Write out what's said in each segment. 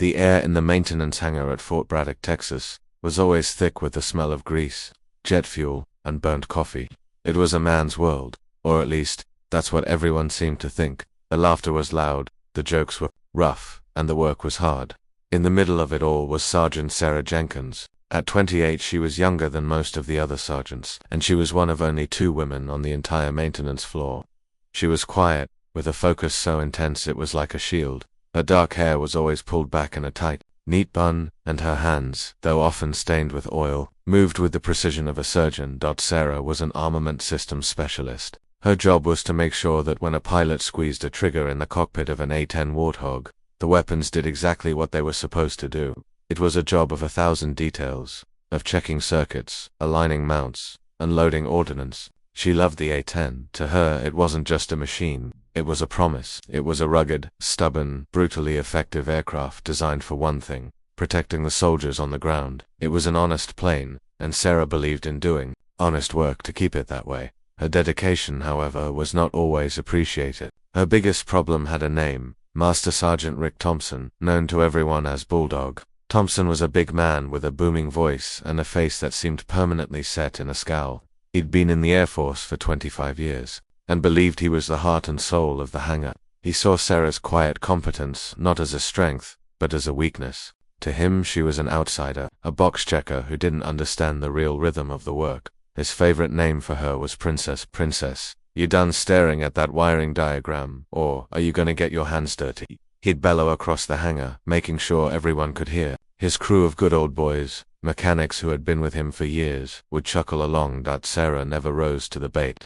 The air in the maintenance hangar at Fort Braddock, Texas, was always thick with the smell of grease, jet fuel, and burnt coffee. It was a man's world, or at least, that's what everyone seemed to think. The laughter was loud, the jokes were rough, and the work was hard. In the middle of it all was Sergeant Sarah Jenkins. At 28 she was younger than most of the other sergeants, and she was one of only 2 women on the entire maintenance floor. She was quiet, with a focus so intense it was like a shield. Her dark hair was always pulled back in a tight, neat bun, and her hands, though often stained with oil, moved with the precision of a surgeon. Sarah was an armament systems specialist. Her job was to make sure that when a pilot squeezed a trigger in the cockpit of an A-10 Warthog, the weapons did exactly what they were supposed to do. It was a job of 1,000 details, of checking circuits, aligning mounts, and loading ordnance. She loved the A-10. To her, it wasn't just a machine. It was a promise. It was a rugged, stubborn, brutally effective aircraft designed for one thing: protecting the soldiers on the ground. It was an honest plane, and Sarah believed in doing honest work to keep it that way. Her dedication, however, was not always appreciated. Her biggest problem had a name: Master Sergeant Rick Thompson, known to everyone as Bulldog. Thompson was a big man with a booming voice and a face that seemed permanently set in a scowl. He'd been in the Air Force for 25 years, and believed he was the heart and soul of the hangar. He saw Sarah's quiet competence not as a strength, but as a weakness. To him she was an outsider, a box checker who didn't understand the real rhythm of the work. His favorite name for her was Princess. Princess, you done staring at that wiring diagram, or are you gonna get your hands dirty? He'd bellow across the hangar, making sure everyone could hear. His crew of good old boys, mechanics who had been with him for years, would chuckle along. Sarah never rose to the bait.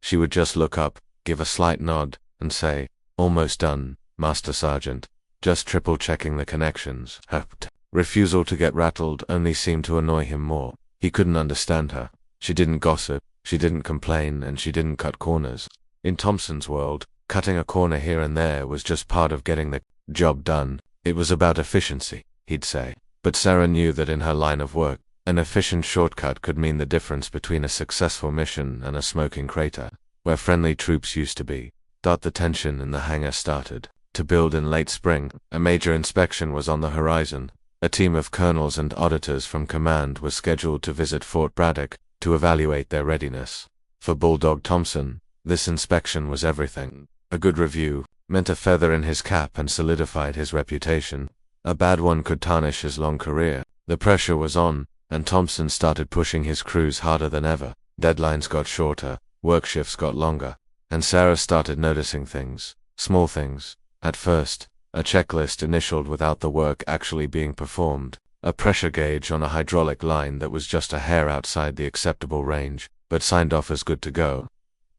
She would just look up, give a slight nod, and say, "Almost done, Master Sergeant. Just triple-checking the connections." Her refusal to get rattled only seemed to annoy him more. He couldn't understand her. She didn't gossip, she didn't complain, and she didn't cut corners. In Thompson's world, cutting a corner here and there was just part of getting the job done. It was about efficiency, he'd say. But Sarah knew that in her line of work, an efficient shortcut could mean the difference between a successful mission and a smoking crater, where friendly troops used to be. The tension in the hangar started to build in late spring. A major inspection was on the horizon. A team of colonels and auditors from command was scheduled to visit Fort Braddock to evaluate their readiness. For Bulldog Thompson, this inspection was everything. A good review meant a feather in his cap and solidified his reputation. A bad one could tarnish his long career. The pressure was on, and Thompson started pushing his crews harder than ever. Deadlines got shorter, work shifts got longer, and Sarah started noticing things, small things. At first, a checklist initialed without the work actually being performed, a pressure gauge on a hydraulic line that was just a hair outside the acceptable range, but signed off as good to go.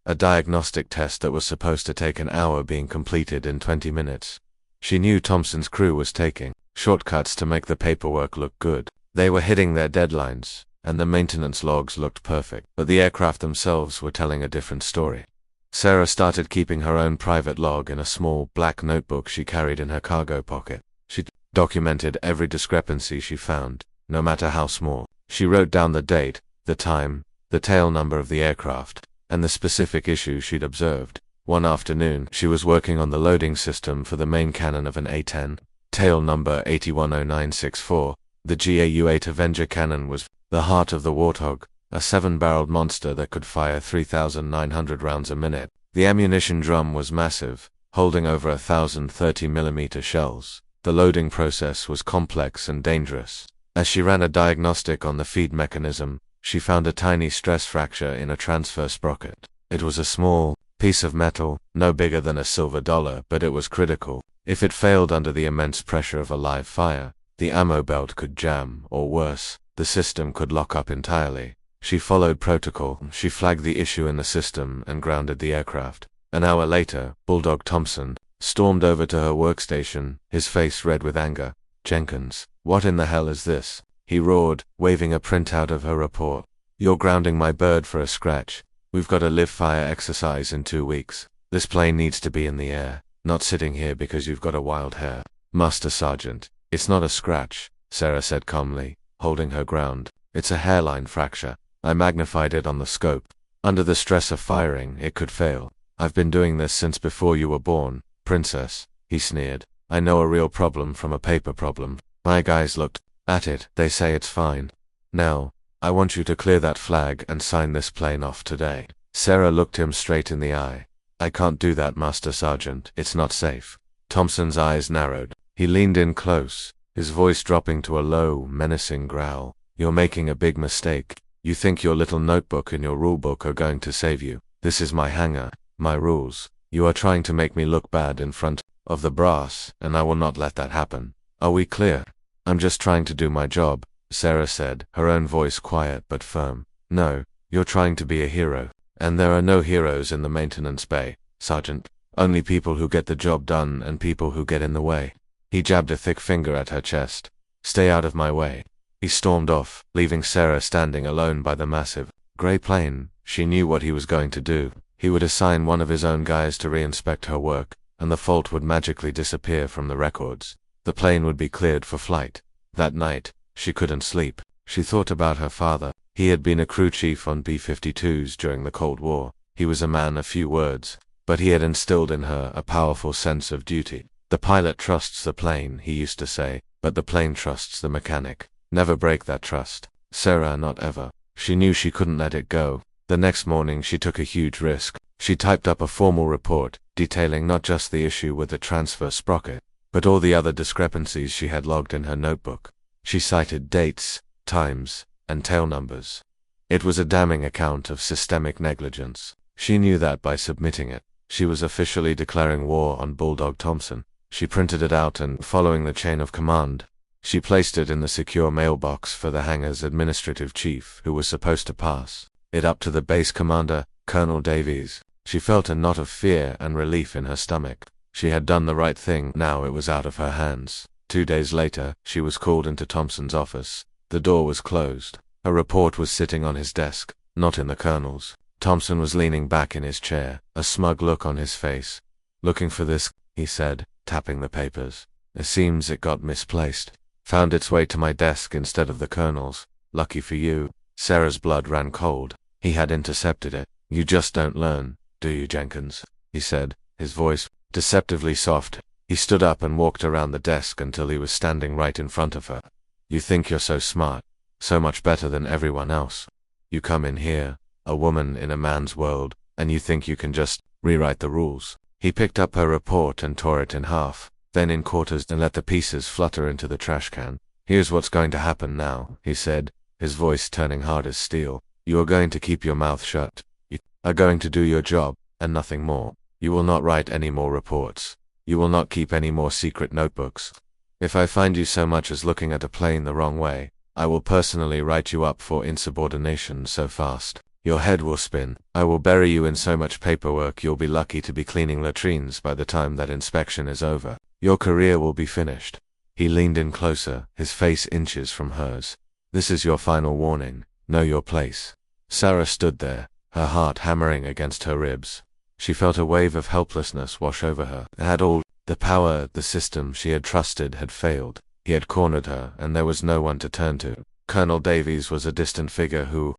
A diagnostic test that was supposed to take an hour being completed in 20 minutes. She knew Thompson's crew was taking shortcuts to make the paperwork look good. They were hitting their deadlines, and the maintenance logs looked perfect, but the aircraft themselves were telling a different story. Sarah started keeping her own private log in a small, black notebook she carried in her cargo pocket. She documented every discrepancy she found, no matter how small. She wrote down the date, the time, the tail number of the aircraft, and the specific issue she'd observed. One afternoon, she was working on the loading system for the main cannon of an A-10, tail number 810964. The GAU-8 Avenger cannon was the heart of the Warthog, a 7-barreled monster that could fire 3,900 rounds a minute. The ammunition drum was massive, holding over 1,000 30mm shells. The loading process was complex and dangerous. As she ran a diagnostic on the feed mechanism, she found a tiny stress fracture in a transfer sprocket. It was a small piece of metal, no bigger than a silver dollar, but it was critical. If it failed under the immense pressure of a live fire, the ammo belt could jam, or worse, the system could lock up entirely. She followed protocol. She flagged the issue in the system and grounded the aircraft. An hour later, Bulldog Thompson stormed over to her workstation, his face red with anger. "Jenkins, what in the hell is this?" he roared, waving a printout of her report. "You're grounding my bird for a scratch. We've got a live-fire exercise in 2 weeks. This plane needs to be in the air, not sitting here because you've got a wild hair." "Master Sergeant, it's not a scratch," Sarah said calmly, holding her ground. "It's a hairline fracture. I magnified it on the scope. Under the stress of firing, it could fail. I've been doing this since before you were born, Princess," he sneered. I know a real problem from a paper problem. My guys looked at it. They say it's fine. Now, I want you to clear that flag and sign this plane off today. Sarah looked him straight in the eye. I can't do that, Master Sergeant. It's not safe. Thompson's eyes narrowed. He leaned in close, his voice dropping to a low, menacing growl. You're making a big mistake. You think your little notebook and your rulebook are going to save you. This is my hangar, my rules. You are trying to make me look bad in front of the brass, and I will not let that happen. Are we clear? I'm just trying to do my job, Sarah said, her own voice quiet but firm. No, you're trying to be a hero. And there are no heroes in the maintenance bay, Sergeant. Only people who get the job done and people who get in the way. He jabbed a thick finger at her chest. Stay out of my way. He stormed off, leaving Sarah standing alone by the massive gray plane. She knew what he was going to do. He would assign one of his own guys to re-inspect her work, and the fault would magically disappear from the records. The plane would be cleared for flight. That night, she couldn't sleep. She thought about her father. He had been a crew chief on B-52s during the Cold War. He was a man of few words, but he had instilled in her a powerful sense of duty. The pilot trusts the plane, he used to say, but the plane trusts the mechanic. Never break that trust. Sarah, not ever. She knew she couldn't let it go. The next morning she took a huge risk. She typed up a formal report, detailing not just the issue with the transfer sprocket, but all the other discrepancies she had logged in her notebook. She cited dates, times, and tail numbers. It was a damning account of systemic negligence. She knew that by submitting it, she was officially declaring war on Bulldog Thompson. She printed it out and, following the chain of command, she placed it in the secure mailbox for the hangar's administrative chief, who was supposed to pass it up to the base commander, Colonel Davies. She felt a knot of fear and relief in her stomach. She had done the right thing, now it was out of her hands. 2 days later, she was called into Thompson's office. The door was closed. A report was sitting on his desk, not in the colonel's. Thompson was leaning back in his chair, a smug look on his face. Looking for this, he said, tapping the papers. It seems it got misplaced. Found its way to my desk instead of the colonel's. Lucky for you. Sarah's blood ran cold. He had intercepted it. You just don't learn, do you, Jenkins? He said, his voice deceptively soft. He stood up and walked around the desk until he was standing right in front of her. You think you're so smart, so much better than everyone else. You come in here, a woman in a man's world, and you think you can just rewrite the rules. He picked up her report and tore it in half, then in quarters and let the pieces flutter into the trash can. Here's what's going to happen now, he said, his voice turning hard as steel. You are going to keep your mouth shut. You are going to do your job, and nothing more. You will not write any more reports. You will not keep any more secret notebooks. If I find you so much as looking at a plane the wrong way, I will personally write you up for insubordination so fast your head will spin. I will bury you in so much paperwork you'll be lucky to be cleaning latrines by the time that inspection is over. Your career will be finished. He leaned in closer, his face inches from hers. This is your final warning. Know your place. Sarah stood there, her heart hammering against her ribs. She felt a wave of helplessness wash over her. It had all the power, the system she had trusted had failed. He had cornered her, and there was no one to turn to. Colonel Davies was a distant figure who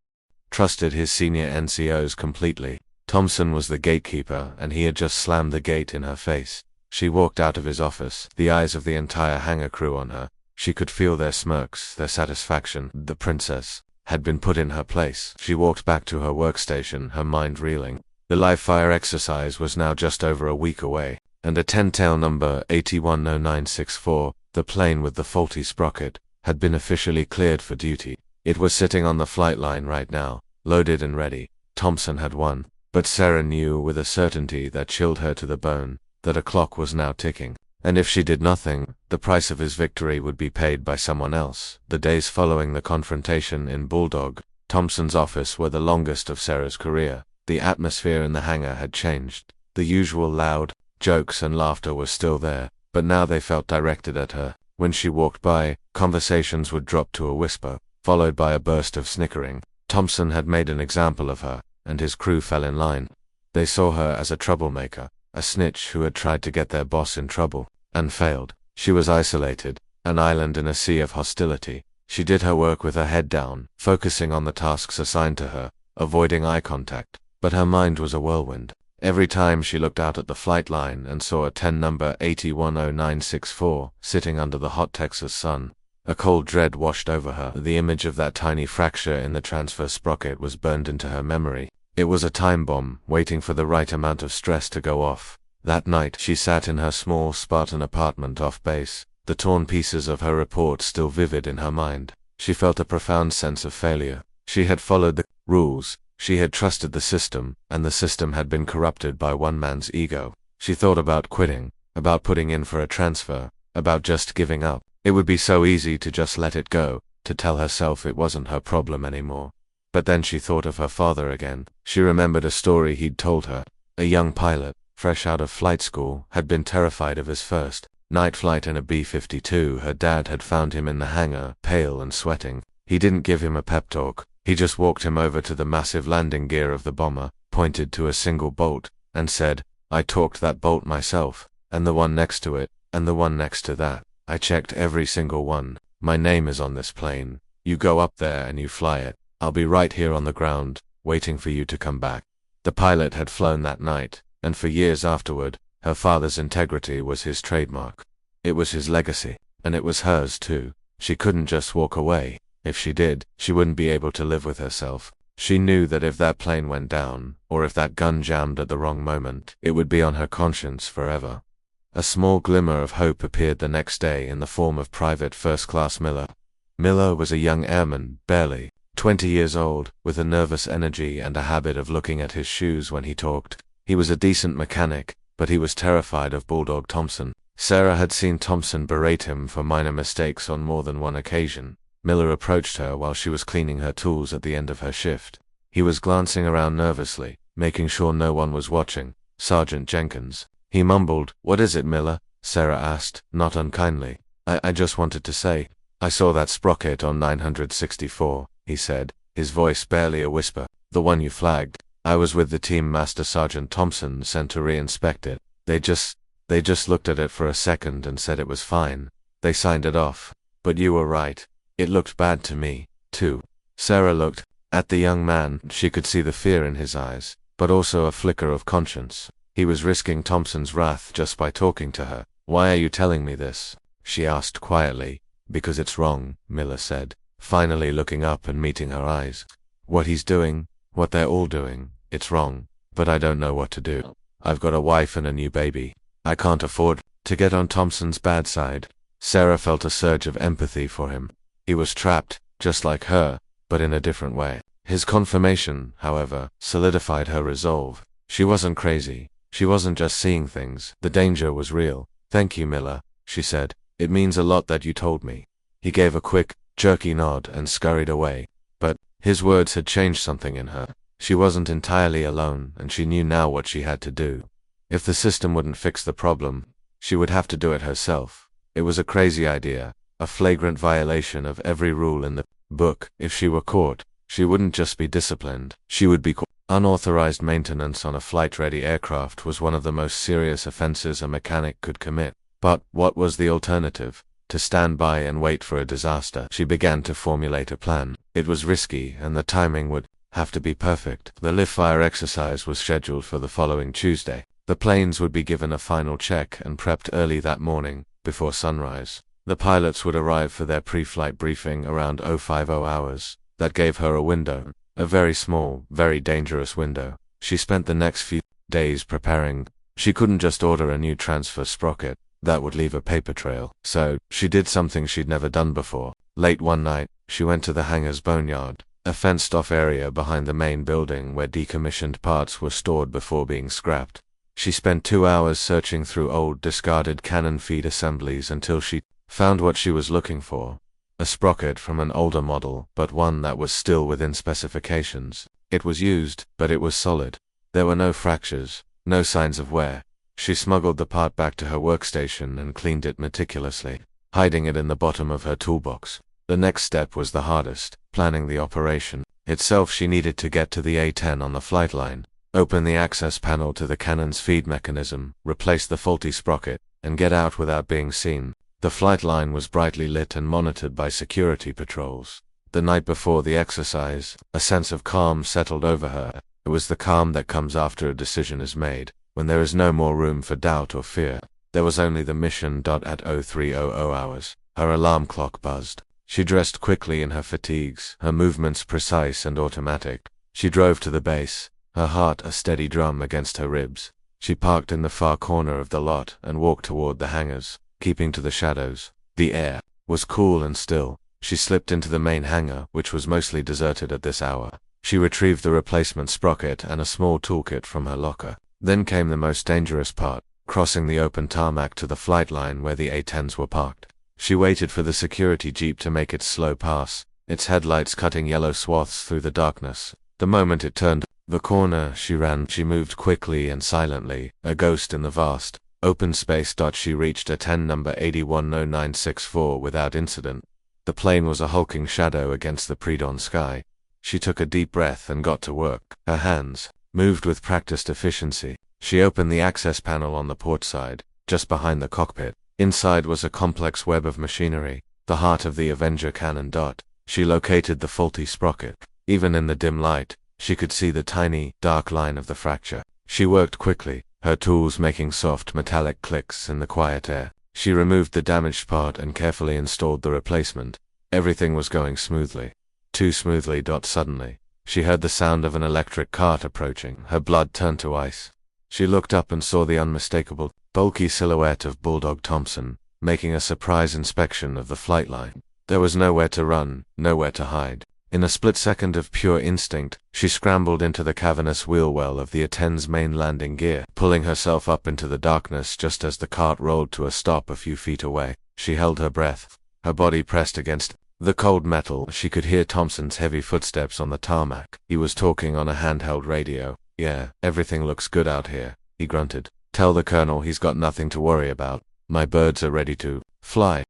trusted his senior NCOs completely. Thompson was the gatekeeper, and he had just slammed the gate in her face. She walked out of his office, the eyes of the entire hangar crew on her. She could feel their smirks, their satisfaction. The princess had been put in her place. She walked back to her workstation, her mind reeling. The live fire exercise was now just over a week away, and a 10-tail number 810964, the plane with the faulty sprocket, had been officially cleared for duty. It was sitting on the flight line right now, loaded and ready. Thompson had won, but Sarah knew with a certainty that chilled her to the bone that a clock was now ticking, and if she did nothing, the price of his victory would be paid by someone else. The days following the confrontation in Bulldog Thompson's office were the longest of Sarah's career. The atmosphere in the hangar had changed. The usual loud jokes and laughter were still there, but now they felt directed at her. When she walked by, conversations would drop to a whisper, followed by a burst of snickering. Thompson had made an example of her, and his crew fell in line. They saw her as a troublemaker, a snitch who had tried to get their boss in trouble, and failed. She was isolated, an island in a sea of hostility. She did her work with her head down, focusing on the tasks assigned to her, avoiding eye contact, but her mind was a whirlwind. Every time she looked out at the flight line and saw a 10 number 810964 sitting under the hot Texas sun, a cold dread washed over her. The image of that tiny fracture in the transfer sprocket was burned into her memory. It was a time bomb, waiting for the right amount of stress to go off. That night, she sat in her small Spartan apartment off base, the torn pieces of her report still vivid in her mind. She felt a profound sense of failure. She had followed the rules, she had trusted the system, and the system had been corrupted by one man's ego. She thought about quitting, about putting in for a transfer, about just giving up. It would be so easy to just let it go, to tell herself it wasn't her problem anymore. But then she thought of her father again. She remembered a story he'd told her. A young pilot, fresh out of flight school, had been terrified of his first night flight in a B-52. Her dad had found him in the hangar, pale and sweating. He didn't give him a pep talk. He just walked him over to the massive landing gear of the bomber, pointed to a single bolt, and said, "I torqued that bolt myself, and the one next to it, and the one next to that. I checked every single one. My name is on this plane. You go up there and you fly it. I'll be right here on the ground, waiting for you to come back." The pilot had flown that night, and for years afterward, her father's integrity was his trademark. It was his legacy, and it was hers too. She couldn't just walk away. If she did, she wouldn't be able to live with herself. She knew that if that plane went down, or if that gun jammed at the wrong moment, it would be on her conscience forever. A small glimmer of hope appeared the next day in the form of Private First Class Miller. Miller was a young airman, barely 20 years old, with a nervous energy and a habit of looking at his shoes when he talked. He was a decent mechanic, but he was terrified of Bulldog Thompson. Sarah had seen Thompson berate him for minor mistakes on more than one occasion. Miller approached her while she was cleaning her tools at the end of her shift. He was glancing around nervously, making sure no one was watching. "Sergeant Jenkins." He mumbled. "What is it, Miller?" Sarah asked, not unkindly. I just wanted to say, I saw that sprocket on 964, he said, his voice barely a whisper. "The one you flagged. I was with the team Master Sergeant Thompson sent to re-inspect it. They just looked at it for a second and said it was fine. They signed it off. But you were right. It looked bad to me, too." Sarah looked at the young man. She could see the fear in his eyes, but also a flicker of conscience. He was risking Thompson's wrath just by talking to her. "Why are you telling me this?" she asked quietly. "Because it's wrong," Miller said, finally looking up and meeting her eyes. "What he's doing, what they're all doing, it's wrong, but I don't know what to do. I've got a wife and a new baby. I can't afford to get on Thompson's bad side." Sarah felt a surge of empathy for him. He was trapped, just like her, but in a different way. His confirmation, however, solidified her resolve. She wasn't crazy. She wasn't just seeing things. The danger was real. "Thank you, Miller," she said. "It means a lot that you told me." He gave a quick, jerky nod and scurried away. But his words had changed something in her. She wasn't entirely alone, and she knew now what she had to do. If the system wouldn't fix the problem, she would have to do it herself. It was a crazy idea, a flagrant violation of every rule in the book. If she were caught, she wouldn't just be disciplined, she would be caught. Unauthorized maintenance on a flight-ready aircraft was one of the most serious offenses a mechanic could commit. But what was the alternative? To stand by and wait for a disaster. She began to formulate a plan. It was risky, and the timing would have to be perfect. The live-fire exercise was scheduled for the following Tuesday. The planes would be given a final check and prepped early that morning, before sunrise. The pilots would arrive for their pre-flight briefing around 050 hours. That gave her a window. A very small, very dangerous window. She spent the next few days preparing. She couldn't just order a new transfer sprocket. That would leave a paper trail. So, she did something she'd never done before. Late one night, she went to the hangar's boneyard, a fenced-off area behind the main building where decommissioned parts were stored before being scrapped. She spent 2 hours searching through old, discarded cannon feed assemblies until she found what she was looking for. A sprocket from an older model, but one that was still within specifications. It was used, but it was solid. There were no fractures, no signs of wear. She smuggled the part back to her workstation and cleaned it meticulously, hiding it in the bottom of her toolbox. The next step was the hardest, planning the operation. Itself, she needed to get to the A-10 on the flight line, open the access panel to the cannon's feed mechanism, replace the faulty sprocket, and get out without being seen. The flight line was brightly lit and monitored by security patrols. The night before the exercise, a sense of calm settled over her. It was the calm that comes after a decision is made, when there is no more room for doubt or fear. There was only the mission. At 0300 hours, her alarm clock buzzed. She dressed quickly in her fatigues, her movements precise and automatic. She drove to the base, her heart a steady drum against her ribs. She parked in the far corner of the lot and walked toward the hangars, keeping to the shadows. The air was cool and still. She slipped into the main hangar, which was mostly deserted at this hour. She retrieved the replacement sprocket and a small toolkit from her locker. Then came the most dangerous part, crossing the open tarmac to the flight line where the A-10s were parked. She waited for the security jeep to make its slow pass, its headlights cutting yellow swaths through the darkness. The moment it turned the corner, she ran. She moved quickly and silently, a ghost in the vast open space. She reached a 10 number 810964 without incident. The plane was a hulking shadow against the pre-dawn sky. She took a deep breath and got to work. Her hands moved with practiced efficiency. She opened the access panel on the port side, just behind the cockpit. Inside was a complex web of machinery, the heart of the Avenger cannon. She located the faulty sprocket. Even in the dim light, she could see the tiny, dark line of the fracture. She worked quickly, her tools making soft metallic clicks in the quiet air. She removed the damaged part and carefully installed the replacement. Everything was going smoothly. Too smoothly. Suddenly, she heard the sound of an electric cart approaching. Her blood turned to ice. She looked up and saw the unmistakable, bulky silhouette of Bulldog Thompson, making a surprise inspection of the flight line. There was nowhere to run, nowhere to hide. In a split second of pure instinct, she scrambled into the cavernous wheel well of the A-10's main landing gear, pulling herself up into the darkness just as the cart rolled to a stop a few feet away. She held her breath, her body pressed against the cold metal. She could hear Thompson's heavy footsteps on the tarmac. He was talking on a handheld radio. "Yeah, everything looks good out here," he grunted. "Tell the colonel he's got nothing to worry about. My birds are ready to fly."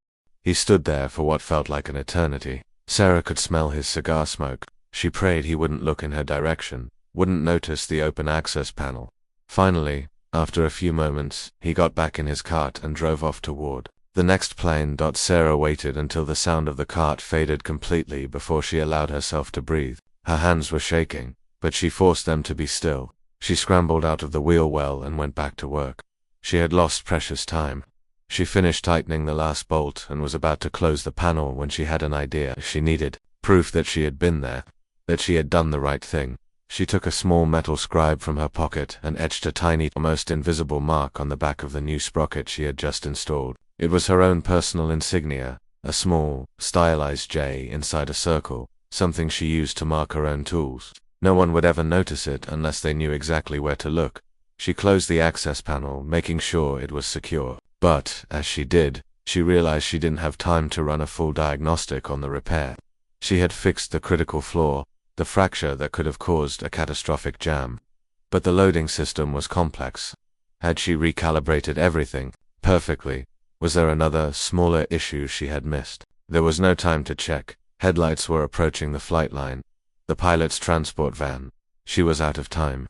He stood there for what felt like an eternity. Sarah could smell his cigar smoke. She prayed he wouldn't look in her direction, wouldn't notice the open access panel. Finally, after a few moments, he got back in his cart and drove off toward the next plane. Sarah waited until the sound of the cart faded completely before she allowed herself to breathe. Her hands were shaking, but she forced them to be still. She scrambled out of the wheel well and went back to work. She had lost precious time. She finished tightening the last bolt and was about to close the panel when she had an idea. She needed proof that she had been there, that she had done the right thing. She took a small metal scribe from her pocket and etched a tiny, almost invisible mark on the back of the new sprocket she had just installed. It was her own personal insignia, a small, stylized J inside a circle, something she used to mark her own tools. No one would ever notice it unless they knew exactly where to look. She closed the access panel, making sure it was secure. But, as she did, she realized she didn't have time to run a full diagnostic on the repair. She had fixed the critical flaw, the fracture that could have caused a catastrophic jam. But the loading system was complex. Had she recalibrated everything perfectly? Was there another, smaller issue she had missed? There was no time to check. Headlights were approaching the flight line, the pilot's transport van. She was out of time.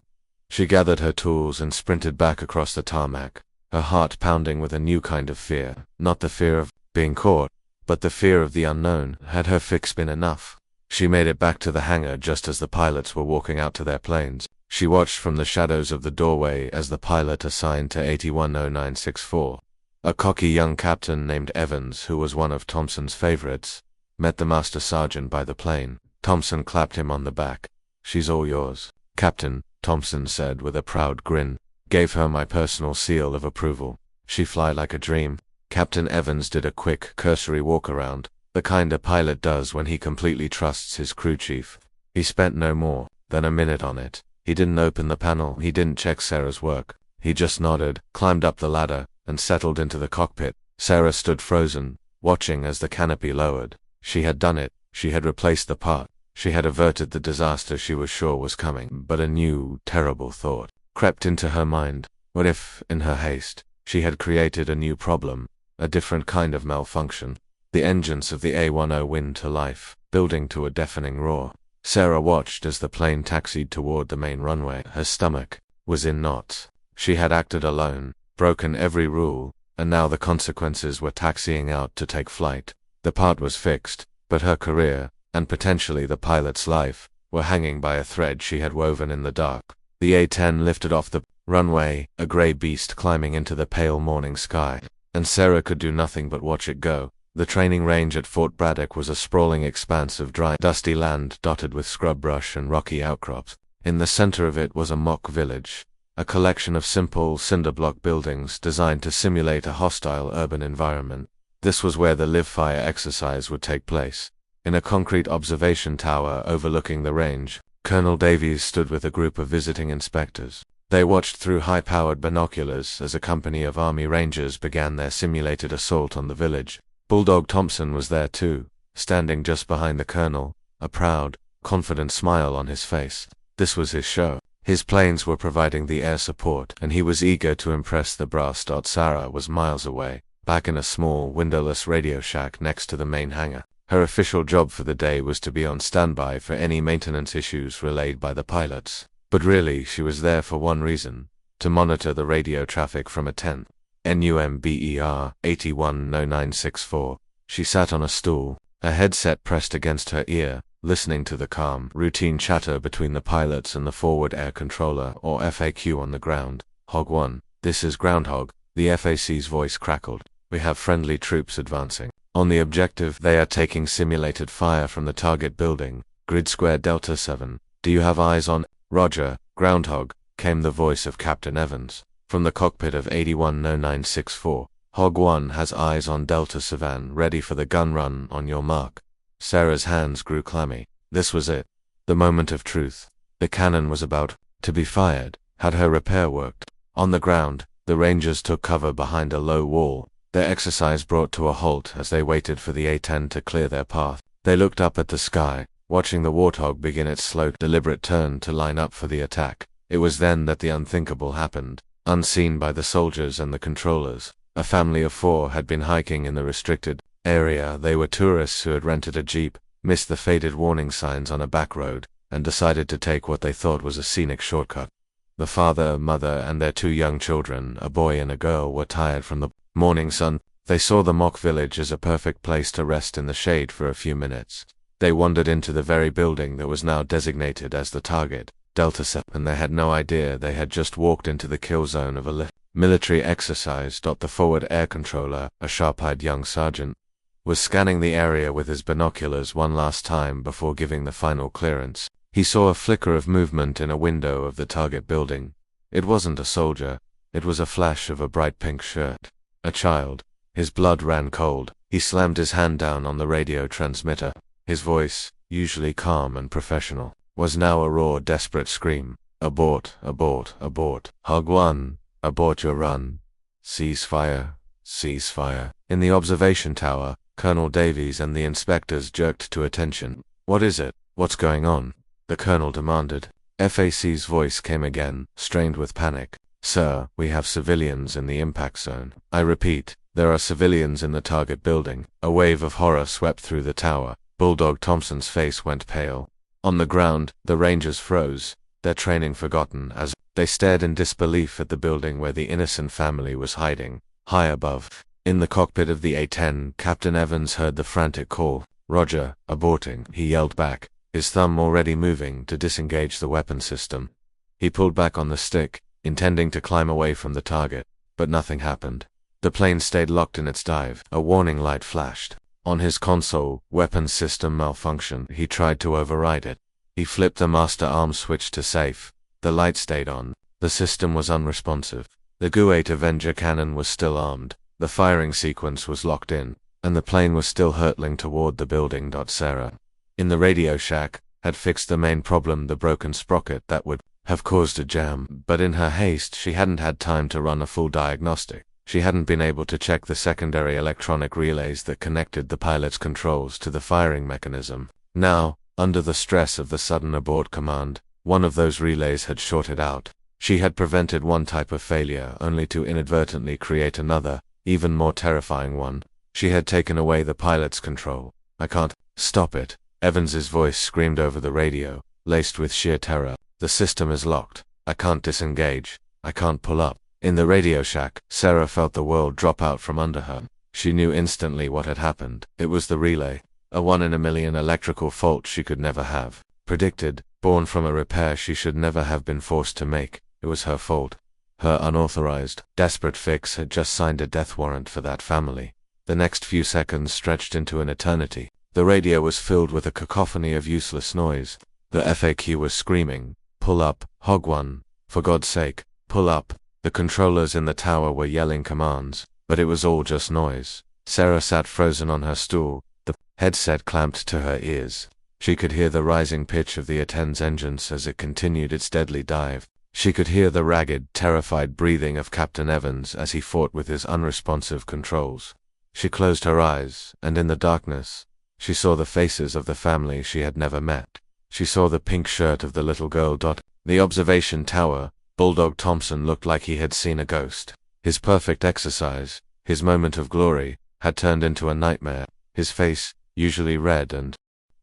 She gathered her tools and sprinted back across the tarmac, her heart pounding with a new kind of fear. Not the fear of being caught, but the fear of the unknown. Had her fix been enough? She made it back to the hangar just as the pilots were walking out to their planes. She watched from the shadows of the doorway as the pilot assigned to 810964, a cocky young captain named Evans, who was one of Thompson's favorites, met the master sergeant by the plane. Thompson clapped him on the back. "She's all yours, Captain," Thompson said with a proud grin. "Gave her my personal seal of approval. She fly like a dream." Captain Evans did a quick, cursory walk-around, the kind a pilot does when he completely trusts his crew chief. He spent no more than a minute on it. He didn't open the panel, he didn't check Sarah's work. He just nodded, climbed up the ladder, and settled into the cockpit. Sarah stood frozen, watching as the canopy lowered. She had done it. She had replaced the part. She had averted the disaster she was sure was coming. But a new, terrible thought crept into her mind. What if, in her haste, she had created a new problem, a different kind of malfunction? The engines of the A-10 whined to life, building to a deafening roar. Sarah watched as the plane taxied toward the main runway. Her stomach was in knots. She had acted alone, broken every rule, and now the consequences were taxiing out to take flight. The part was fixed, but her career, and potentially the pilot's life, were hanging by a thread she had woven in the dark. The A-10 lifted off the runway, a grey beast climbing into the pale morning sky, and Sarah could do nothing but watch it go. The training range at Fort Braddock was a sprawling expanse of dry, dusty land dotted with scrub brush and rocky outcrops. In the center of it was a mock village, a collection of simple cinder-block buildings designed to simulate a hostile urban environment. This was where the live-fire exercise would take place. In a concrete observation tower overlooking the range, Colonel Davies stood with a group of visiting inspectors. They watched through high-powered binoculars as a company of Army Rangers began their simulated assault on the village. Bulldog Thompson was there too, standing just behind the colonel, a proud, confident smile on his face. This was his show. His planes were providing the air support, and he was eager to impress the brass. Sarah was miles away, back in a small, windowless radio shack next to the main hangar. Her official job for the day was to be on standby for any maintenance issues relayed by the pilots. But really, she was there for one reason: to monitor the radio traffic from a tent. NUMBER 810964. She sat on a stool, a headset pressed against her ear, listening to the calm, routine chatter between the pilots and the forward air controller, or FAQ, on the ground. Hog 1, this is Groundhog, the FAC's voice crackled. We have friendly troops advancing. On the objective, they are taking simulated fire from the target building. Grid Square Delta 7. Do you have eyes on? Roger, Groundhog, came the voice of Captain Evans from the cockpit of 810964. Hog 1 has eyes on Delta 7, ready for the gun run on your mark. Sarah's hands grew clammy. This was it. The moment of truth. The cannon was about to be fired. Had her repair worked? On the ground, the Rangers took cover behind a low wall, their exercise brought to a halt as they waited for the A-10 to clear their path. They looked up at the sky, watching the Warthog begin its slow, deliberate turn to line up for the attack. It was then that the unthinkable happened. Unseen by the soldiers and the controllers, a family of 4 had been hiking in the restricted area. They were tourists who had rented a jeep, missed the faded warning signs on a back road, and decided to take what they thought was a scenic shortcut. The father, mother, and their 2 young children, a boy and a girl, were tired from the morning sun. They saw the mock village as a perfect place to rest in the shade for a few minutes. They wandered into the very building that was now designated as the target, Delta 7, and they had no idea they had just walked into the kill zone of a military exercise. The forward air controller, a sharp-eyed young sergeant, was scanning the area with his binoculars one last time before giving the final clearance. He saw a flicker of movement in a window of the target building. It wasn't a soldier. It was a flash of a bright pink shirt. A child. His blood ran cold. He slammed his hand down on the radio transmitter. His voice, usually calm and professional, was now a raw, desperate scream. Abort, abort, abort. Hog 1, abort your run. Ceasefire, ceasefire. In the observation tower, Colonel Davies and the inspectors jerked to attention. What is it? What's going on? The colonel demanded. FAC's voice came again, strained with panic. Sir, we have civilians in the impact zone. I repeat, there are civilians in the target building. A wave of horror swept through the tower. Bulldog Thompson's face went pale. On the ground, the Rangers froze, their training forgotten, as they stared in disbelief at the building where the innocent family was hiding. High above, in the cockpit of the A-10, Captain Evans heard the frantic call. Roger, aborting, he yelled back, his thumb already moving to disengage the weapon system. He pulled back on the stick, intending to climb away from the target, but nothing happened. The plane stayed locked in its dive. A warning light flashed. On his console, weapon system malfunction. He tried to override it. He flipped the master arm switch to safe. The light stayed on. The system was unresponsive. The GU-8 Avenger cannon was still armed. The firing sequence was locked in, and the plane was still hurtling toward the building. Sarah, in the radio shack, had fixed the main problem, the broken sprocket that would have caused a jam, but in her haste she hadn't had time to run a full diagnostic. She hadn't been able to check the secondary electronic relays that connected the pilot's controls to the firing mechanism. Now, under the stress of the sudden abort command, one of those relays had shorted out. She had prevented one type of failure only to inadvertently create another, even more terrifying one. She had taken away the pilot's control. I can't stop it. Evans's voice screamed over the radio, laced with sheer terror. The system is locked. I can't disengage. I can't pull up. In the radio shack, Sarah felt the world drop out from under her. She knew instantly what had happened. It was the relay. A 1 in a million electrical fault she could never have predicted, born from a repair she should never have been forced to make. It was her fault. Her unauthorized, desperate fix had just signed a death warrant for that family. The next few seconds stretched into an eternity. The radio was filled with a cacophony of useless noise. The FAQ was screaming, "Pull up, Hog 1. For God's sake, pull up." The controllers in the tower were yelling commands, but it was all just noise. Sarah sat frozen on her stool, the headset clamped to her ears. She could hear the rising pitch of the A-10's engines as it continued its deadly dive. She could hear the ragged, terrified breathing of Captain Evans as he fought with his unresponsive controls. She closed her eyes, and in the darkness, she saw the faces of the family she had never met. She saw the pink shirt of the little girl. The observation tower, Bulldog Thompson looked like he had seen a ghost. His perfect exercise, his moment of glory, had turned into a nightmare. His face, usually red and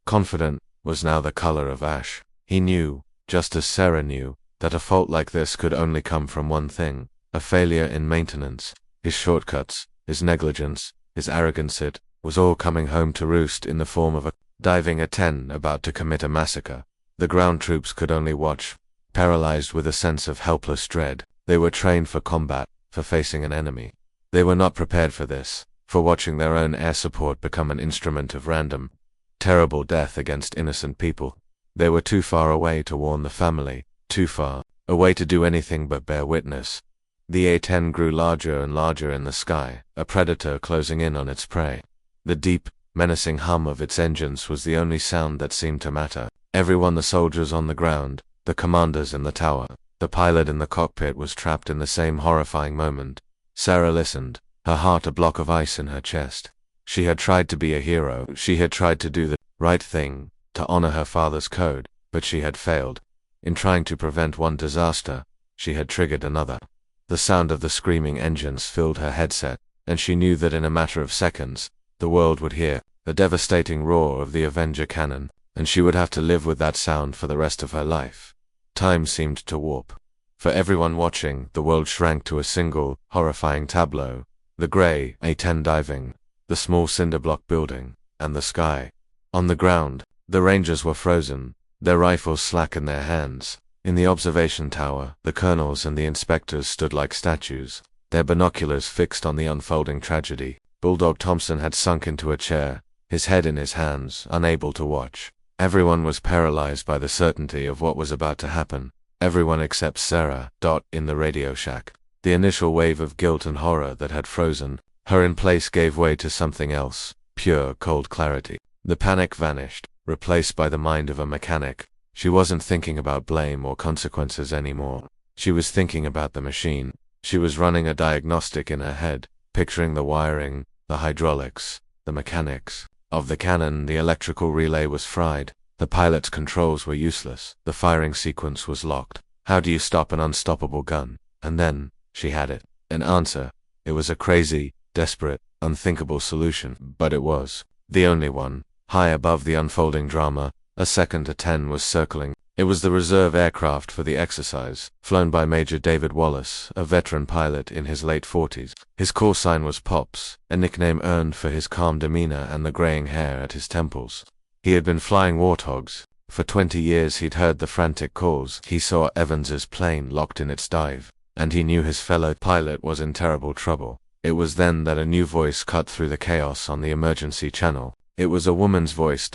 confident, was now the color of ash. He knew, just as Sarah knew, that a fault like this could only come from one thing: a failure in maintenance. His shortcuts, his negligence, his arrogance, it was all coming home to roost in the form of a diving A-10 about to commit a massacre. The ground troops could only watch, paralyzed with a sense of helpless dread. They were trained for combat, for facing an enemy. They were not prepared for this, for watching their own air support become an instrument of random, terrible death against innocent people. They were too far away to warn the family, too far away to do anything but bear witness. The A-10 grew larger and larger in the sky, a predator closing in on its prey. The deep, menacing hum of its engines was the only sound that seemed to matter. Everyone, the soldiers on the ground, the commanders in the tower, the pilot in the cockpit, was trapped in the same horrifying moment. Sarah listened, her heart a block of ice in her chest. She had tried to be a hero. She had tried to do the right thing, to honor her father's code, but she had failed. In trying to prevent one disaster, she had triggered another. The sound of the screaming engines filled her headset, and she knew that in a matter of seconds, the world would hear the devastating roar of the Avenger cannon, and she would have to live with that sound for the rest of her life. Time seemed to warp. For everyone watching, the world shrank to a single, horrifying tableau: the gray A-10 diving, the small cinder block building, and the sky. On the ground, the Rangers were frozen, their rifles slack in their hands. In the observation tower, the colonels and the inspectors stood like statues, their binoculars fixed on the unfolding tragedy. Bulldog Thompson had sunk into a chair, his head in his hands, unable to watch. Everyone was paralyzed by the certainty of what was about to happen. Everyone except Sarah. In the radio shack, the initial wave of guilt and horror that had frozen her in place gave way to something else: pure, cold clarity. The panic vanished, replaced by the mind of a mechanic. She wasn't thinking about blame or consequences anymore. She was thinking about the machine. She was running a diagnostic in her head, picturing the wiring, the hydraulics, the mechanics of the cannon. The electrical relay was fried. The pilot's controls were useless. The firing sequence was locked. How do you stop an unstoppable gun? And then, she had it. An answer. It was a crazy, desperate, unthinkable solution, but it was the only one. High above the unfolding drama, a second A-10 was circling. It was the reserve aircraft for the exercise, flown by Major David Wallace, a veteran pilot in his late 40s. His call sign was Pops, a nickname earned for his calm demeanor and the graying hair at his temples. He had been flying Warthogs. For 20 years he'd heard the frantic calls. He saw Evans's plane locked in its dive, and he knew his fellow pilot was in terrible trouble. It was then that a new voice cut through the chaos on the emergency channel. It was a woman's voice.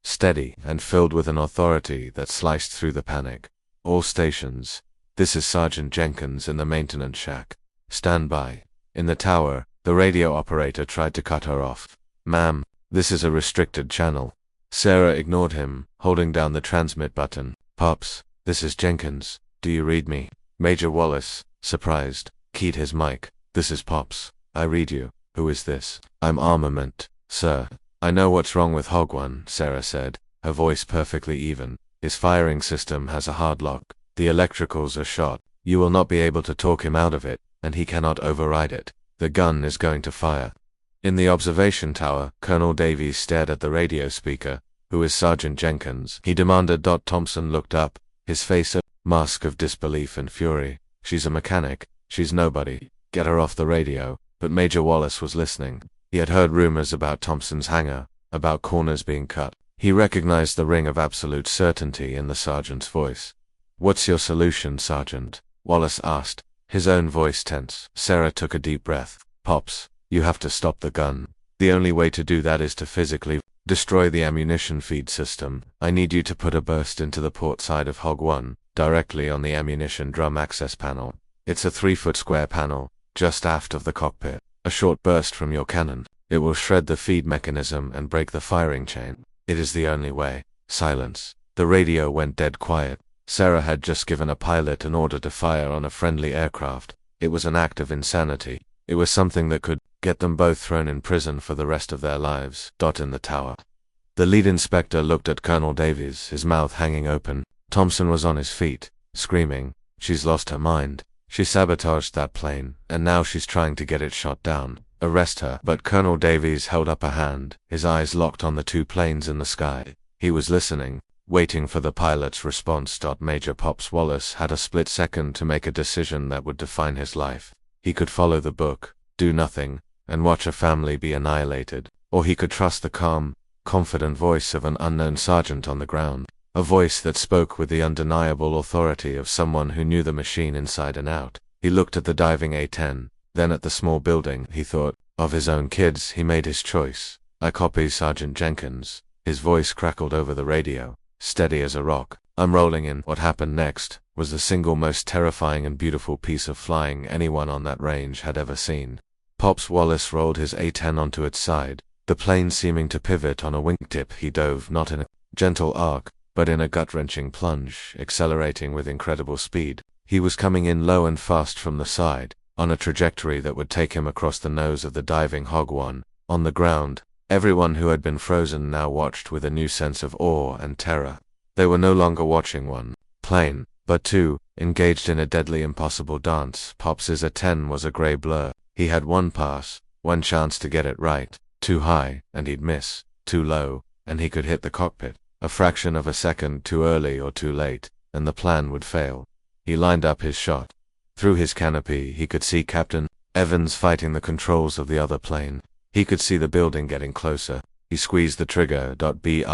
Steady and filled with an authority that sliced through the panic. All stations. This is Sergeant Jenkins in the maintenance shack. Stand by. In the tower, the radio operator tried to cut her off. Ma'am, this is a restricted channel. Sarah ignored him, holding down the transmit button. Pops, this is Jenkins. Do you read me? Major Wallace, surprised, keyed his mic. This is Pops. I read you. Who is this? I'm Armament, sir. I know what's wrong with Hog 1, Sarah said, her voice perfectly even. His firing system has a hard lock. The electricals are shot. You will not be able to talk him out of it, and he cannot override it. The gun is going to fire. In the observation tower, Colonel Davies stared at the radio speaker. Who is Sergeant Jenkins? He demanded. Thompson looked up, his face a mask of disbelief and fury. She's a mechanic. She's nobody. Get her off the radio. But Major Wallace was listening. He had heard rumors about Thompson's hangar, about corners being cut. He recognized the ring of absolute certainty in the sergeant's voice. "What's your solution, Sergeant?" Wallace asked, his own voice tense. Sarah took a deep breath. "Pops, you have to stop the gun. The only way to do that is to physically destroy the ammunition feed system. I need you to put a burst into the port side of Hog 1, directly on the ammunition drum access panel. It's a 3-foot square panel, just aft of the cockpit. A short burst from your cannon. It will shred the feed mechanism and break the firing chain. It is the only way." Silence. The radio went dead quiet. Sarah had just given a pilot an order to fire on a friendly aircraft. It was an act of insanity. It was something that could get them both thrown in prison for the rest of their lives. In the tower. The lead inspector looked at Colonel Davies, his mouth hanging open. Thompson was on his feet, screaming, "She's lost her mind. She sabotaged that plane, and now she's trying to get it shot down. Arrest her." But Colonel Davies held up a hand, his eyes locked on the 2 planes in the sky. He was listening, waiting for the pilot's response. Major Pops Wallace had a split second to make a decision that would define his life. He could follow the book, do nothing, and watch a family be annihilated, or he could trust the calm, confident voice of an unknown sergeant on the ground, a voice that spoke with the undeniable authority of someone who knew the machine inside and out. He looked at the diving A-10, then at the small building. He thought of his own kids. He made his choice. "I copy, Sergeant Jenkins." His voice crackled over the radio, steady as a rock. "I'm rolling in." What happened next was the single most terrifying and beautiful piece of flying anyone on that range had ever seen. Pops Wallace rolled his A-10 onto its side, the plane seeming to pivot on a wingtip. He dove not in a gentle arc, but in a gut-wrenching plunge, accelerating with incredible speed. He was coming in low and fast from the side, on a trajectory that would take him across the nose of the diving Hog 1. On the ground, everyone who had been frozen now watched with a new sense of awe and terror. They were no longer watching one plane, but 2, engaged in a deadly impossible dance. Pops's A-10 was a gray blur. He had one pass, one chance to get it right. Too high, and he'd miss. Too low, and he could hit the cockpit. A fraction of a second too early or too late, and the plan would fail. He lined up his shot. Through his canopy, he could see Captain Evans fighting the controls of the other plane. He could see the building getting closer. He squeezed the trigger. The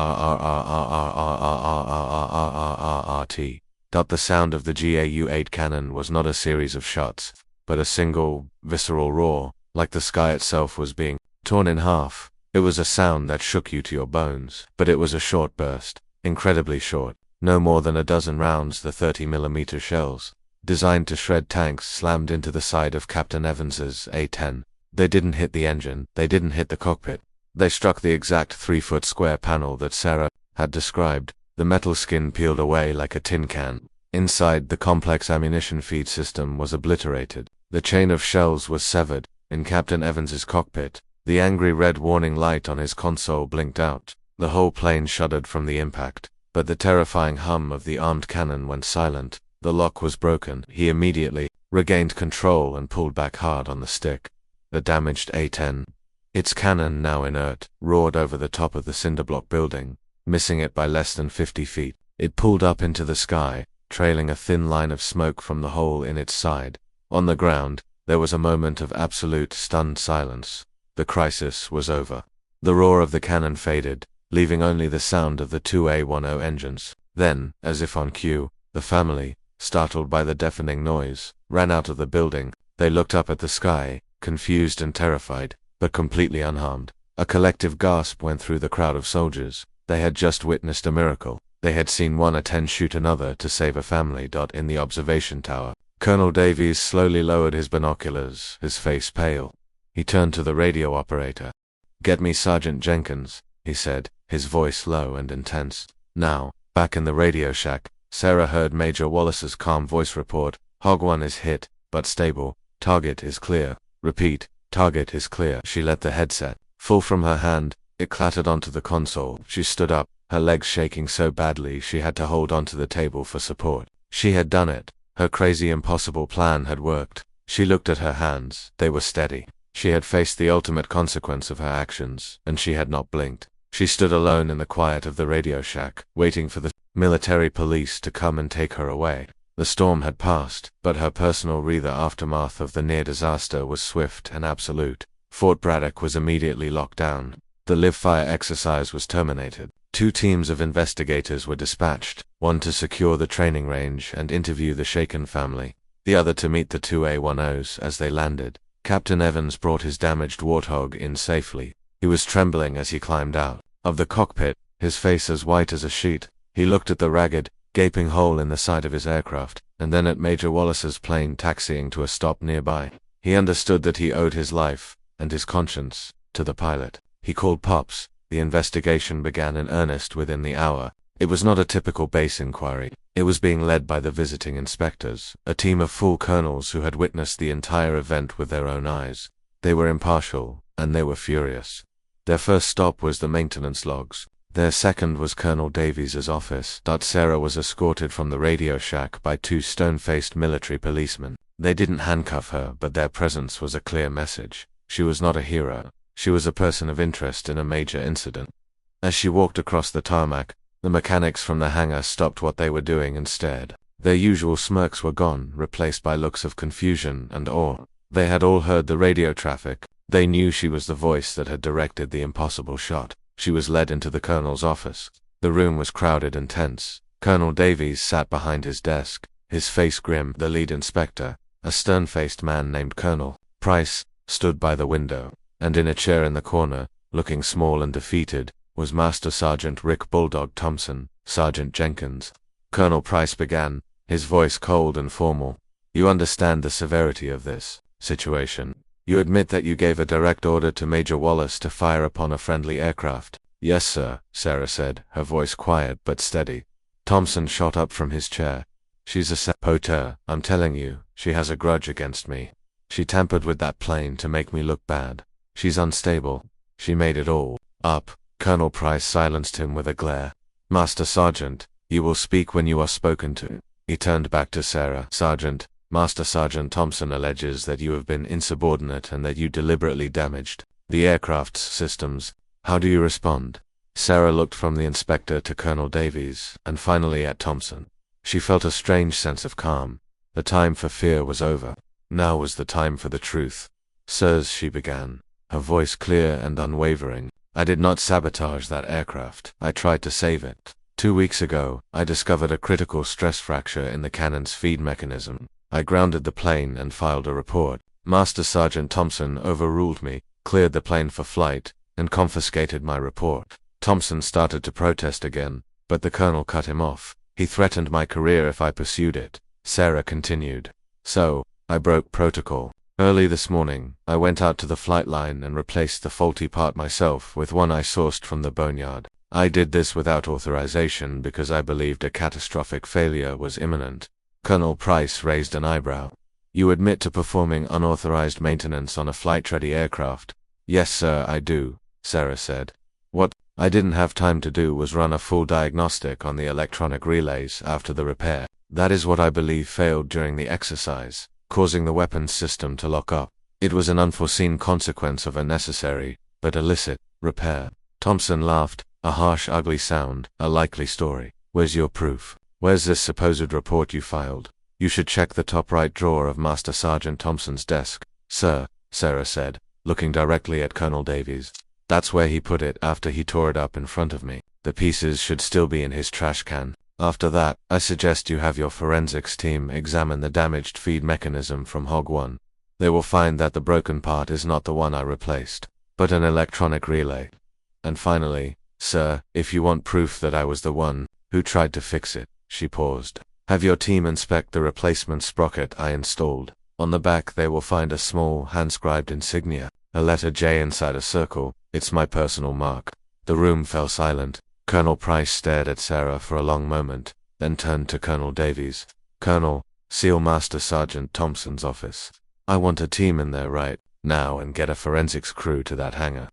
sound of the GAU-8 cannon was not a series of shots, but a single, visceral roar, like the sky itself was being torn in half. It was a sound that shook you to your bones, but it was a short burst, incredibly short, no more than a dozen rounds. The 30mm shells, designed to shred tanks, slammed into the side of Captain Evans's A-10. They didn't hit the engine, they didn't hit the cockpit. They struck the exact 3-foot square panel that Sarah had described. The metal skin peeled away like a tin can. Inside, the complex ammunition feed system was obliterated. The chain of shells was severed. In Captain Evans's cockpit, the angry red warning light on his console blinked out. The whole plane shuddered from the impact, but the terrifying hum of the armed cannon went silent. The lock was broken. He immediately regained control and pulled back hard on the stick. The damaged A-10, its cannon now inert, roared over the top of the cinderblock building, missing it by less than 50 feet. It pulled up into the sky, trailing a thin line of smoke from the hole in its side. On the ground, there was a moment of absolute stunned silence. The crisis was over. The roar of the cannon faded, leaving only the sound of the 2 A-10 engines. Then, as if on cue, the family, startled by the deafening noise, ran out of the building. They looked up at the sky, confused and terrified, but completely unharmed. A collective gasp went through the crowd of soldiers. They had just witnessed a miracle. They had seen one A-10 shoot another to save a family. In the observation tower, Colonel Davies slowly lowered his binoculars, his face pale. He turned to the radio operator. "Get me Sergeant Jenkins," he said, his voice low and intense. Now, back in the radio shack, Sarah heard Major Wallace's calm voice report. "Hog 1 is hit, but stable. Target is clear. Repeat, target is clear." She let the headset fall from her hand. It clattered onto the console. She stood up, her legs shaking so badly she had to hold onto the table for support. She had done it. Her crazy, impossible plan had worked. She looked at her hands. They were steady. She had faced the ultimate consequence of her actions, and she had not blinked. She stood alone in the quiet of the radio shack, waiting for the military police to come and take her away. The storm had passed, but her personal aftermath of the near disaster was swift and absolute. Fort Braddock was immediately locked down. The live-fire exercise was terminated. 2 teams of investigators were dispatched, one to secure the training range and interview the shaken family, the other to meet the 2 A10s as they landed. Captain Evans brought his damaged Warthog in safely. He was trembling as he climbed out of the cockpit, his face as white as a sheet. He looked at the ragged, gaping hole in the side of his aircraft, and then at Major Wallace's plane taxiing to a stop nearby. He understood that he owed his life, and his conscience, to the pilot. He called Pops. The investigation began in earnest within the hour. It was not a typical base inquiry. It was being led by the visiting inspectors, a team of full colonels who had witnessed the entire event with their own eyes. They were impartial, and they were furious. Their first stop was the maintenance logs. Their second was Colonel Davies's office. Sarah was escorted from the radio shack by 2 stone-faced military policemen. They didn't handcuff her, but their presence was a clear message. She was not a hero. She was a person of interest in a major incident. As she walked across the tarmac, the mechanics from the hangar stopped what they were doing and stared. Their usual smirks were gone, replaced by looks of confusion and awe. They had all heard the radio traffic. They knew she was the voice that had directed the impossible shot. She was led into the colonel's office. The room was crowded and tense. Colonel Davies sat behind his desk, his face grim. The lead inspector, a stern-faced man named Colonel Price, stood by the window, and in a chair in the corner, looking small and defeated, was Master Sergeant Rick Bulldog Thompson, Sergeant Jenkins. Colonel Price began, his voice cold and formal. You understand the severity of this situation. You admit that you gave a direct order to Major Wallace to fire upon a friendly aircraft. Yes, sir, Sarah said, her voice quiet but steady. Thompson shot up from his chair. She's a saboteur, I'm telling you, she has a grudge against me. She tampered with that plane to make me look bad. She's unstable. She made it all up. Colonel Price silenced him with a glare. Master Sergeant, you will speak when you are spoken to. He turned back to Sarah. Sergeant, Master Sergeant Thompson alleges that you have been insubordinate and that you deliberately damaged the aircraft's systems. How do you respond? Sarah looked from the inspector to Colonel Davies, and finally at Thompson. She felt a strange sense of calm. The time for fear was over. Now was the time for the truth. Sirs, she began, her voice clear and unwavering, I did not sabotage that aircraft. I tried to save it. 2 weeks ago, I discovered a critical stress fracture in the cannon's feed mechanism. I grounded the plane and filed a report. Master Sergeant Thompson overruled me, cleared the plane for flight, and confiscated my report. Thompson started to protest again, but the colonel cut him off. He threatened my career if I pursued it. Sarah continued. So, I broke protocol. Early this morning, I went out to the flight line and replaced the faulty part myself with one I sourced from the boneyard. I did this without authorization because I believed a catastrophic failure was imminent. Colonel Price raised an eyebrow. You admit to performing unauthorized maintenance on a flight-ready aircraft? Yes, sir, I do, Sarah said. What I didn't have time to do was run a full diagnostic on the electronic relays after the repair. That is what I believe failed during the exercise, causing the weapons system to lock up. It was an unforeseen consequence of a necessary, but illicit, repair. Thompson laughed, a harsh, ugly sound, a likely story. Where's your proof? Where's this supposed report you filed? You should check the top right drawer of Master Sergeant Thompson's desk. Sir, Sarah said, looking directly at Colonel Davies. That's where he put it after he tore it up in front of me. The pieces should still be in his trash can. After that, I suggest you have your forensics team examine the damaged feed mechanism from Hog 1. They will find that the broken part is not the one I replaced, but an electronic relay. And finally, sir, if you want proof that I was the one who tried to fix it, she paused, have your team inspect the replacement sprocket I installed. On the back they will find a small, hand-scribed insignia, a letter J inside a circle. It's my personal mark. The room fell silent. Colonel Price stared at Sarah for a long moment, then turned to Colonel Davies. Colonel, seal Master Sergeant Thompson's office. I want a team in there right now and get a forensics crew to that hangar.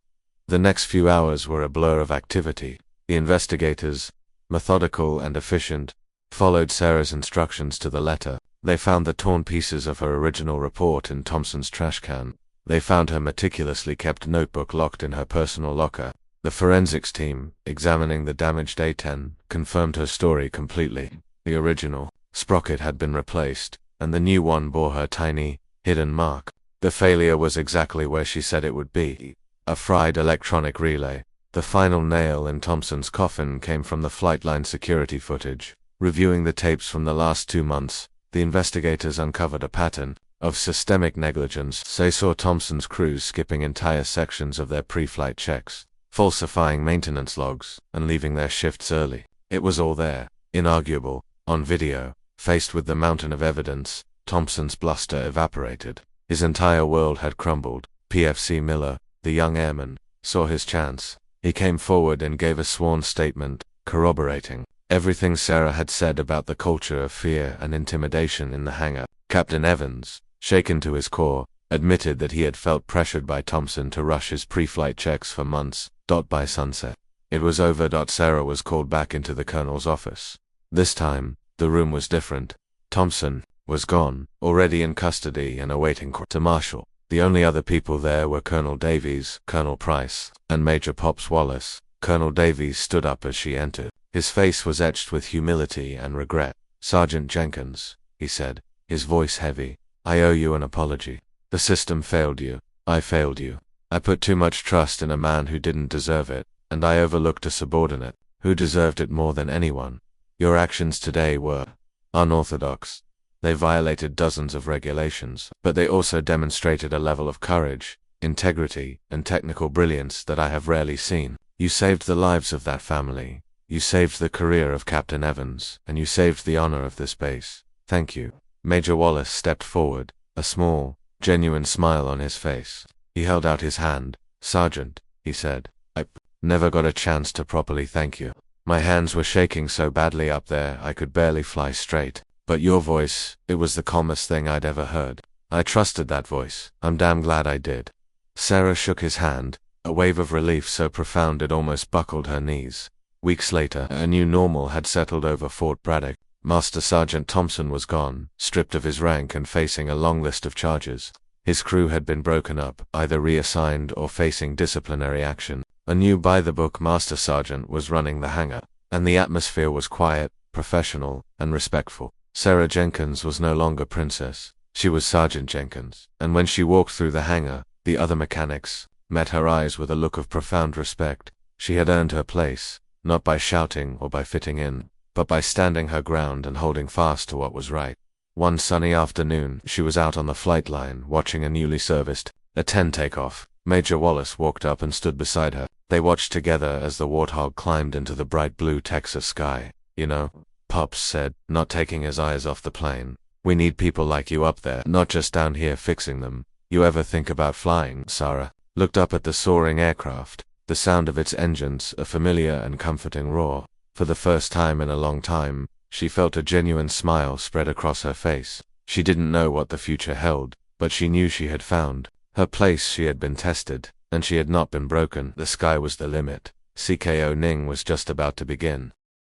The next few hours were a blur of activity. The investigators, methodical and efficient, followed Sarah's instructions to the letter. They found the torn pieces of her original report in Thompson's trash can. They found her meticulously kept notebook locked in her personal locker. The forensics team, examining the damaged A-10, confirmed her story completely. The original sprocket had been replaced, and the new one bore her tiny, hidden mark. The failure was exactly where she said it would be. A fried electronic relay. The final nail in Thompson's coffin came from the flight line security footage. Reviewing the tapes from the last 2 months, the investigators uncovered a pattern of systemic negligence. They saw Thompson's crews skipping entire sections of their pre-flight checks, falsifying maintenance logs, and leaving their shifts early. It was all there, inarguable, on video. Faced with the mountain of evidence, Thompson's bluster evaporated. His entire world had crumbled. PFC Miller, the young airman, saw his chance. He came forward and gave a sworn statement, corroborating everything Sarah had said about the culture of fear and intimidation in the hangar. Captain Evans, shaken to his core, admitted that he had felt pressured by Thompson to rush his pre-flight checks for months. By sunset, it was over. Sarah was called back into the colonel's office. This time, the room was different. Thompson was gone, already in custody and awaiting court-martial. The only other people there were Colonel Davies, Colonel Price, and Major Pops Wallace. Colonel Davies stood up as she entered. His face was etched with humility and regret. "Sergeant Jenkins," he said, his voice heavy, "I owe you an apology. The system failed you. I failed you. I put too much trust in a man who didn't deserve it, and I overlooked a subordinate who deserved it more than anyone. Your actions today were unorthodox. They violated dozens of regulations, but they also demonstrated a level of courage, integrity, and technical brilliance that I have rarely seen. You saved the lives of that family. You saved the career of Captain Evans, and you saved the honor of this base. Thank you." Major Wallace stepped forward, a small, genuine smile on his face. He held out his hand. "Sergeant," he said, "I never got a chance to properly thank you. My hands were shaking so badly up there I could barely fly straight. But your voice, it was the calmest thing I'd ever heard. I trusted that voice. I'm damn glad I did." Sarah shook his hand, a wave of relief so profound it almost buckled her knees. Weeks later, a new normal had settled over Fort Braddock. Master Sergeant Thompson was gone, stripped of his rank and facing a long list of charges. His crew had been broken up, either reassigned or facing disciplinary action. A new by-the-book Master Sergeant was running the hangar, and the atmosphere was quiet, professional, and respectful. Sarah Jenkins was no longer Princess. She was Sergeant Jenkins, and when she walked through the hangar, the other mechanics met her eyes with a look of profound respect. She had earned her place, not by shouting or by fitting in, but by standing her ground and holding fast to what was right. One sunny afternoon, she was out on the flight line, watching a newly serviced A-10 take off. Major Wallace walked up and stood beside her. They watched together as the Warthog climbed into the bright blue Texas sky. "You know," Pops said, not taking his eyes off the plane, "we need people like you up there, not just down here fixing them. You ever think about flying?" Sarah looked up at the soaring aircraft, the sound of its engines a familiar and comforting roar. For the first time in a long time, she felt a genuine smile spread across her face. She didn't know what the future held, but she knew she had found her place. She had been tested, and she had not been broken. The sky was the limit. CKO Ning was just about to begin.